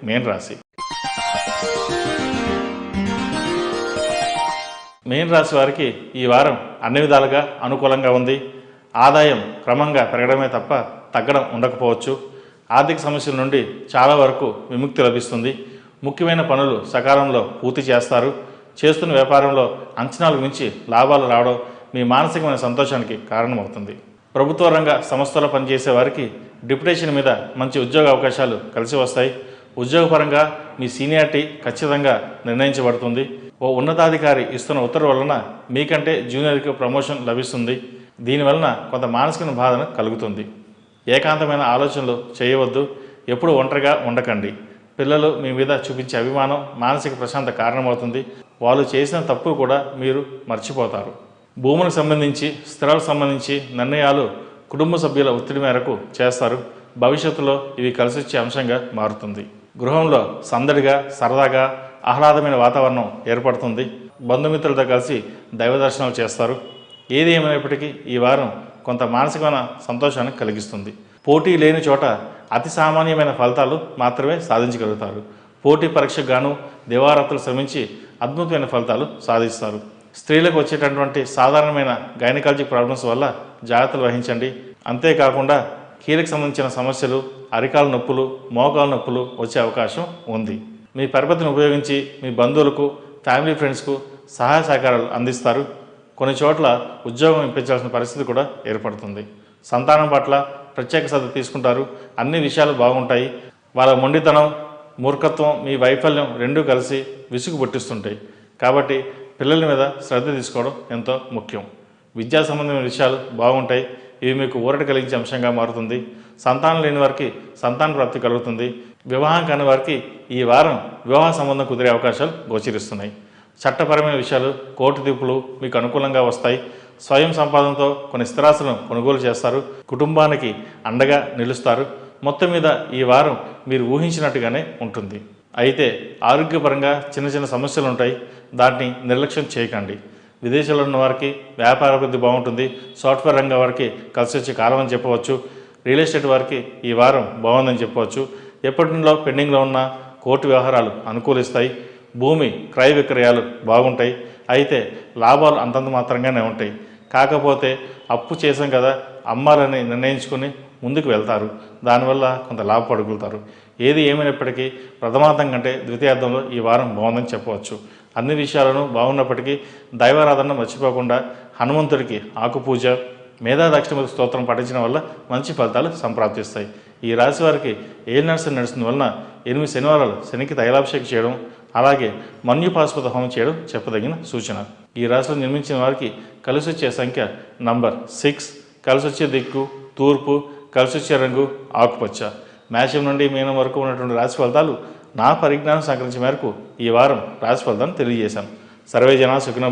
మీన రాశి. మీన రాశి వారికి ఈ వారం అన్ని విధాలుగా అనుకూలంగా ఉంది. ఆదాయం క్రమంగా పెరగడమే తప్ప తగ్గడం ఉండకపోవచ్చు. ఆర్థిక సమస్యల నుండి చాలా వరకు విముక్తి లభిస్తుంది. ముఖ్యమైన పనులు సకాలంలో పూర్తి చేస్తారు. చేస్తున్న వ్యాపారంలో అంచనాలకు మించి లాభాలు రావడం మీ మానసికమైన సంతోషానికి కారణమవుతుంది. ప్రభుత్వ రంగ సంస్థలో పనిచేసే వారికి డిప్యుటేషన్ మీద మంచి ఉద్యోగ అవకాశాలు కలిసి వస్తాయి. ఉద్యోగపరంగా మీ సీనియారిటీ ఖచ్చితంగా నిర్ణయించబడుతుంది. ఓ ఉన్నతాధికారి ఇస్తున్న ఉత్తర్వు వలన మీకంటే జూనియర్కి ప్రమోషన్ లభిస్తుంది. దీనివలన కొంత మానసిక బాధన కలుగుతుంది. ఏకాంతమైన ఆలోచనలు చేయవద్దు. ఎప్పుడు ఒంటరిగా ఉండకండి. పిల్లలు మీ మీద చూపించే అభిమానం మానసిక ప్రశాంత కారణమవుతుంది. వాళ్ళు చేసిన తప్పు కూడా మీరు మర్చిపోతారు. భూములకు సంబంధించి స్థిరాలకు సంబంధించి నిర్ణయాలు కుటుంబ సభ్యుల ఒత్తిడి మేరకు చేస్తారు. భవిష్యత్తులో ఇవి కలిసొచ్చే అంశంగా మారుతుంది. గృహంలో సందడిగా సరదాగా ఆహ్లాదమైన వాతావరణం ఏర్పడుతుంది. బంధుమిత్రులతో కలిసి దైవ దర్శనాలు చేస్తారు. ఏది ఏమైనప్పటికీ ఈ వారం కొంత మానసికమైన సంతోషాన్ని కలిగిస్తుంది. పోటీ లేని చోట అతి సామాన్యమైన ఫలితాలు మాత్రమే సాధించగలుగుతారు. పోటీ పరీక్షకు గాను దివారాత్రులు శ్రమించి అద్భుతమైన ఫలితాలు సాధిస్తారు. స్త్రీలకు వచ్చేటటువంటి సాధారణమైన గైనకాలజీ ప్రాబ్లమ్స్ వల్ల జాగ్రత్తలు వహించండి. అంతేకాకుండా కీళ్ళకు సంబంధించిన సమస్యలు, అరికాల నొప్పులు, మోకాల నొప్పులు వచ్చే అవకాశం ఉంది. మీ పరపతిని ఉపయోగించి మీ బంధువులకు, ఫ్యామిలీ ఫ్రెండ్స్కు సహాయ సహకారాలు అందిస్తారు. కొన్ని చోట్ల ఉద్యోగం ఇప్పించాల్సిన పరిస్థితి కూడా ఏర్పడుతుంది. సంతానం పట్ల ప్రత్యేక శ్రద్ధ తీసుకుంటారు. అన్ని విషయాలు బాగుంటాయి. వాళ్ళ మొండితనం, మూర్ఖత్వం, మీ వైఫల్యం రెండూ కలిసి విసుగు పుట్టిస్తుంటాయి. కాబట్టి పిల్లల మీద శ్రద్ధ తీసుకోవడం ఎంతో ముఖ్యం. విద్యా సంబంధమైన విషయాలు బాగుంటాయి. ఇవి మీకు ఊరట కలిగించే అంశంగా మారుతుంది. సంతానం లేని వారికి సంతాన ప్రాప్తి కలుగుతుంది. వివాహం కాని వారికి ఈ వారం వివాహ సంబంధం కుదిరే అవకాశాలు గోచరిస్తున్నాయి. చట్టపరమైన విషయాలు, కోర్టు తీర్పులు మీకు అనుకూలంగా వస్తాయి. స్వయం సంపాదనతో కొన్ని స్థిరాస్తులను కొనుగోలు చేస్తారు. కుటుంబానికి అండగా నిలుస్తారు. మొత్తం మీద ఈ వారం మీరు ఊహించినట్టుగానే ఉంటుంది. అయితే ఆరోగ్యపరంగా చిన్న చిన్న సమస్యలు ఉంటాయి. దాన్ని నిర్లక్ష్యం చేయకండి. విదేశాల్లో ఉన్న వారికి వ్యాపార అభివృద్ధి బాగుంటుంది. సాఫ్ట్వేర్ రంగం వారికి కలిసి వచ్చే కాలం అని చెప్పవచ్చు. రియల్ ఎస్టేట్ వారికి ఈ వారం బాగుందని చెప్పవచ్చు. ఎప్పటి నుండో పెండింగ్లో ఉన్న కోర్టు వ్యవహారాలు అనుకూలిస్తాయి. భూమి క్రయ విక్రయాలు బాగుంటాయి. అయితే లాభాలు అంతంత మాత్రంగానే ఉంటాయి. కాకపోతే అప్పు చేసాం కదా, అమ్మాలని నిర్ణయించుకుని ముందుకు వెళ్తారు. దానివల్ల కొంత లాభపడుగుతారు. ఏది ఏమైనప్పటికీ ప్రథమార్థం కంటే ద్వితీయార్థంలో ఈ వారం బాగుందని చెప్పవచ్చు. అన్ని విషయాలను బాగున్నప్పటికీ దైవారాధన మర్చిపోకుండా హనుమంతుడికి ఆకుపూజ, మేధా దక్షిణమూర్తి స్తోత్రం పఠించడం వల్ల మంచి ఫలితాలు సంప్రాప్తిస్తాయి. ఈ రాశి వారికి ఏలినాటి నడుస్తున్న వలన 8 శనివారాలు శనికి తైలాభిషేకం చేయడం, అలాగే మన్యుపాశుపత హోమం చేయడం చెప్పదగిన సూచన. ఈ రాశిలో నిర్మించిన వారికి కలిసి వచ్చే సంఖ్య నంబర్ 6, కలిసి వచ్చే దిక్కు తూర్పు, కలిసి వచ్చే రంగు ఆకుపచ్చ. మేషం నుండి మీనం వరకు ఉన్నటువంటి రాశి ఫలితాలు నా పరిజ్ఞానం సంకరించే మేరకు ఈ వారం రాశి ఫలితాన్ని తెలియజేశాను. సర్వే జనా సుఖినో